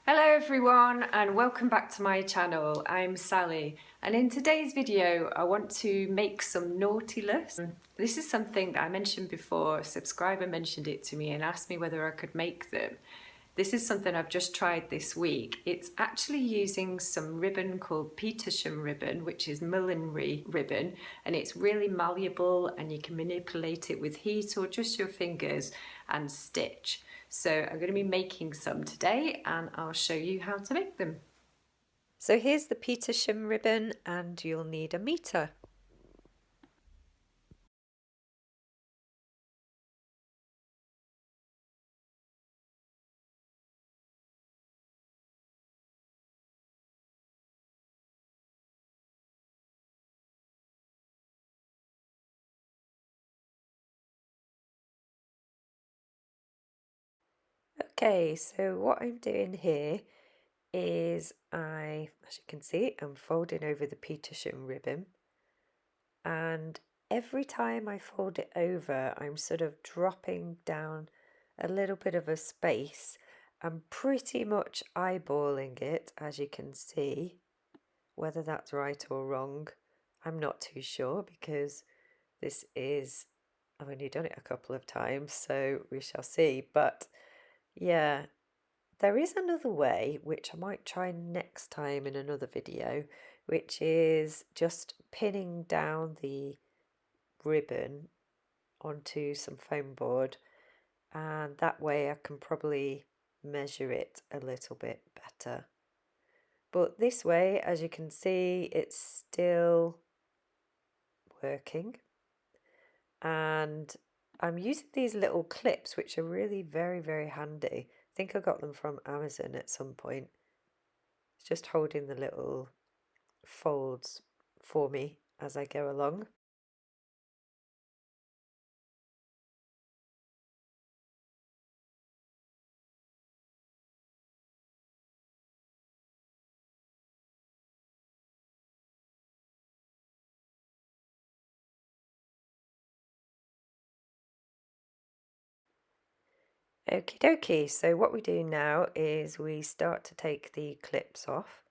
Hello everyone and welcome back to my channel. I'm Sally and in today's video I want to make some Nautilus. This is something that I mentioned before. A subscriber mentioned it to me and asked me whether I could make them. This is something I've just tried this week. It's actually using some ribbon called Petersham ribbon, which is millinery ribbon, and it's really malleable and you can manipulate it with heat or just your fingers and stitch. So I'm going to be making some today and I'll show you how to make them. So here's the Petersham ribbon and you'll need a meter. Okay, so what I'm doing here is as you can see, I'm folding over the Petersham ribbon, and every time I fold it over, I'm sort of dropping down a little bit of a space. I'm pretty much eyeballing it, as you can see. Whether that's right or wrong, I'm not too sure because I've only done it a couple of times, so we shall see. But yeah, there is another way, which I might try next time in another video, which is just pinning down the ribbon onto some foam board, and that way I can probably measure it a little bit better. But this way, as you can see, it's still working, and I'm using these little clips which are really very handy. I think I got them from Amazon at some point. It's just holding the little folds for me as I go along. Okie dokie, so what we do now is we start to take the clips off.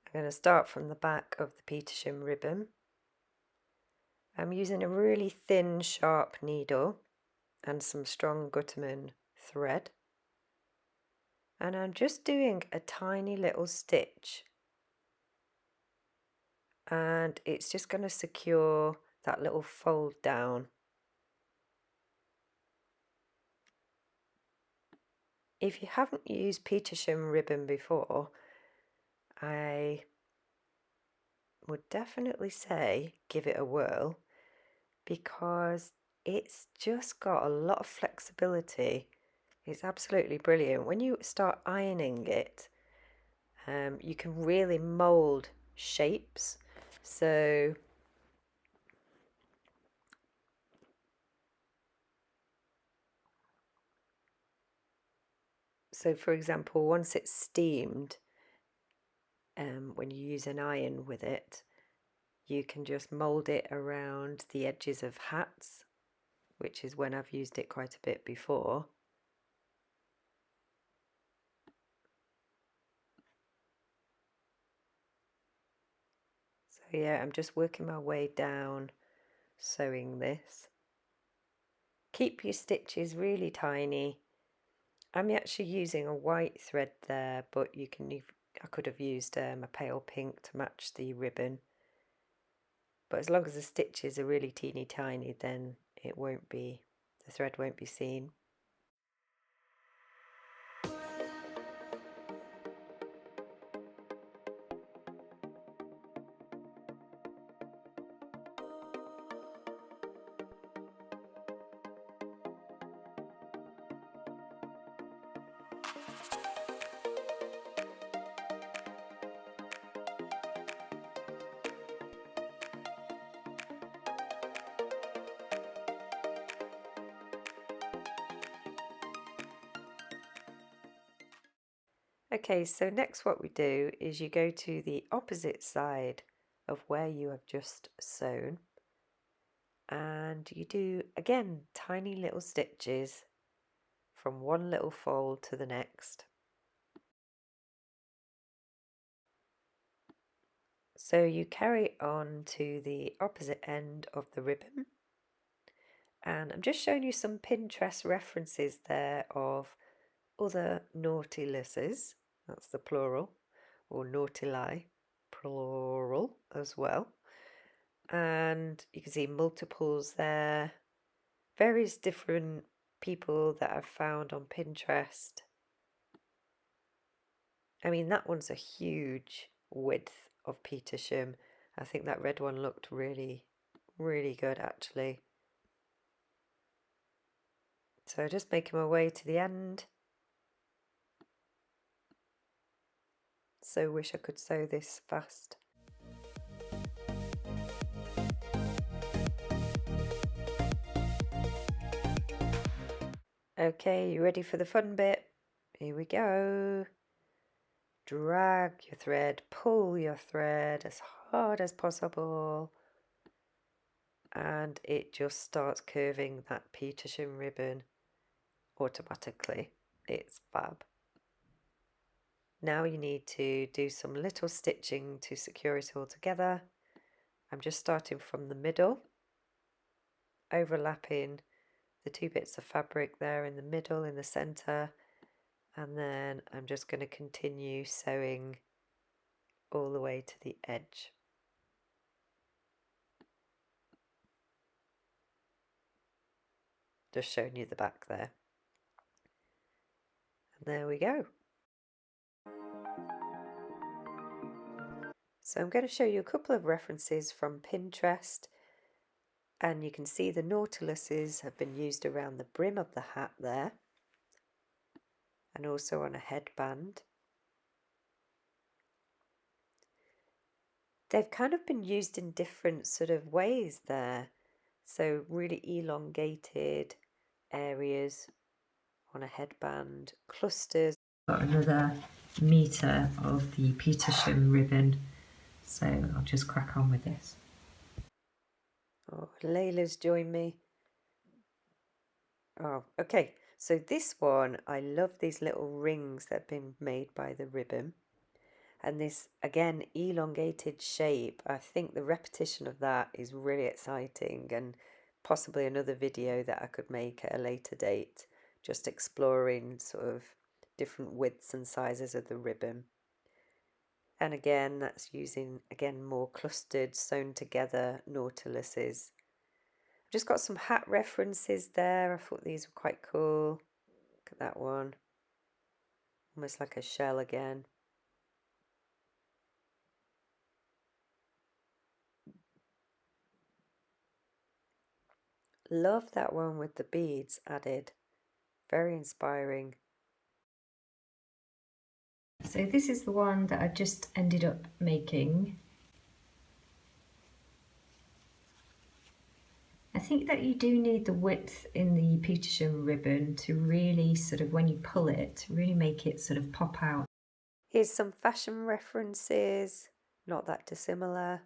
I'm going to start from the back of the Petersham ribbon. I'm using a really thin, sharp needle and some strong Gutterman thread. And I'm just doing a tiny little stitch. And it's just going to secure that little fold down. If you haven't used Petersham ribbon before, I would definitely say give it a whirl, because it's just got a lot of flexibility. It's absolutely brilliant. When you start ironing it, you can really mould shapes. So for example, once it's steamed, when you use an iron with it, you can just mould it around the edges of hats, which is when I've used it quite a bit before. So yeah, I'm just working my way down, sewing this. Keep your stitches really tiny. I'm actually using a white thread there, but I could have used a pale pink to match the ribbon. But as long as the stitches are really teeny tiny, then the thread won't be seen. Okay, so next what we do is you go to the opposite side of where you have just sewn, and you do again tiny little stitches from one little fold to the next. So you carry on to the opposite end of the ribbon, and I'm just showing you some Pinterest references there of other nautiluses, that's the plural, or nautili, plural as well. And you can see multiples there, various different people that I've found on Pinterest. I mean, that one's a huge width of Petersham. I think that red one looked really, really good actually. So just making my way to the end. So wish I could sew this fast. Okay, you ready for the fun bit? Here we go. Drag your thread, pull your thread as hard as possible, and it just starts curving that Petersham ribbon automatically. It's fab. Now you need to do some little stitching to secure it all together. I'm just starting from the middle, overlapping the two bits of fabric there in the middle, in the center, and then I'm just going to continue sewing all the way to the edge. Just showing you the back there. And there we go. So I'm going to show you a couple of references from Pinterest, and you can see the nautiluses have been used around the brim of the hat there, and also on a headband. They've kind of been used in different sort of ways there. So really elongated areas on a headband, clusters. Got another metre of the Petersham ribbon, so I'll just crack on with this. Oh, Layla's joined me. Oh, okay. So this one, I love these little rings that have been made by the ribbon. And this, again, elongated shape, I think the repetition of that is really exciting, and possibly another video that I could make at a later date, just exploring sort of different widths and sizes of the ribbon. And again, that's using, again, more clustered, sewn together nautiluses. I've just got some hat references there. I thought these were quite cool. Look at that one. Almost like a shell again. Love that one with the beads added. Very inspiring. So this is the one that I just ended up making. I think that you do need the width in the Petersham ribbon to really sort of, when you pull it, really make it sort of pop out. Here's some fashion references, not that dissimilar.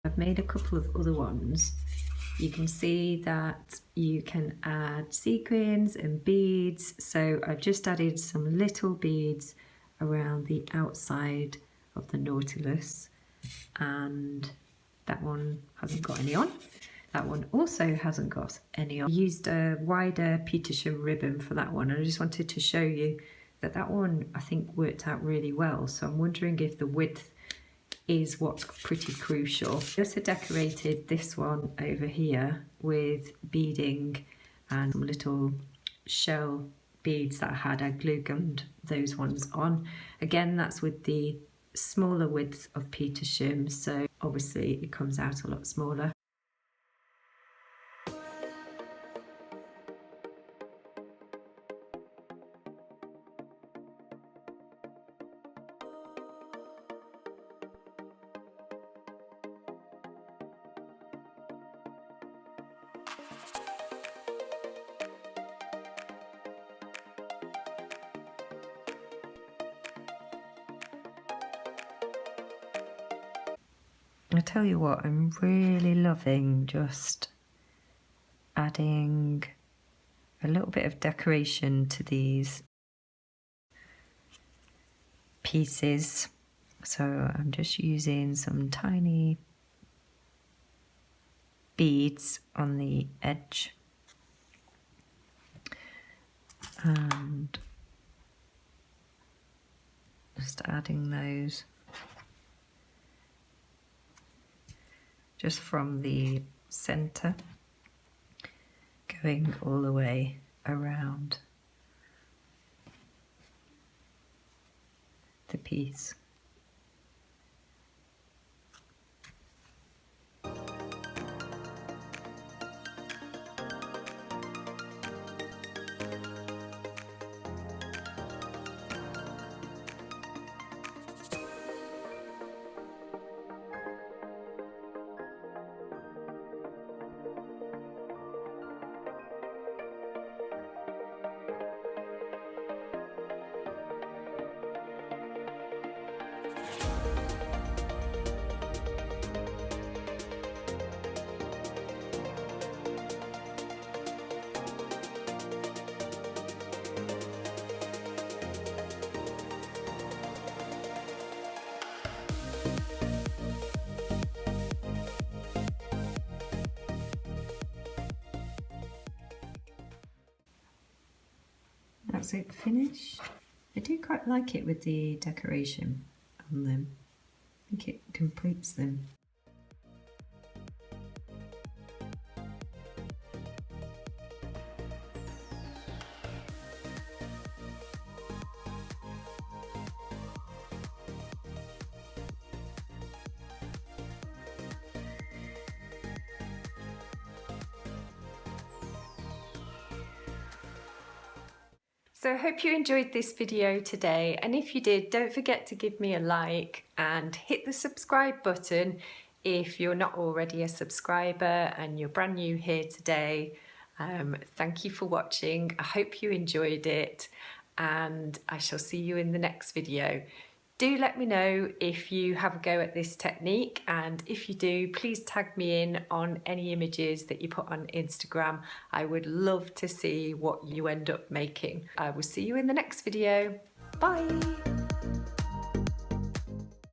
I've made a couple of other ones. You can see that you can add sequins and beads. So I've just added some little beads around the outside of the Nautilus, and that one hasn't got any on. That one also hasn't got any on. I used a wider Petersham ribbon for that one, and I just wanted to show you that that one I think worked out really well. So I'm wondering if the width is what's pretty crucial. I also decorated this one over here with beading and some little shell beads that I had. I glue gummed those ones on. Again, that's with the smaller width of Petersham, so obviously it comes out a lot smaller. I tell you what, I'm really loving just adding a little bit of decoration to these pieces. So I'm just using some tiny beads on the edge and just adding those just from the center, going all the way around the piece. That's it finished. I do quite like it with the decoration on them. I think it completes them. So I hope you enjoyed this video today, and if you did, don't forget to give me a like and hit the subscribe button if you're not already a subscriber and you're brand new here today. Thank you for watching. I hope you enjoyed it, and I shall see you in the next video. Do let me know if you have a go at this technique, and if you do, please tag me in on any images that you put on Instagram. I would love to see what you end up making. I will see you in the next video. Bye!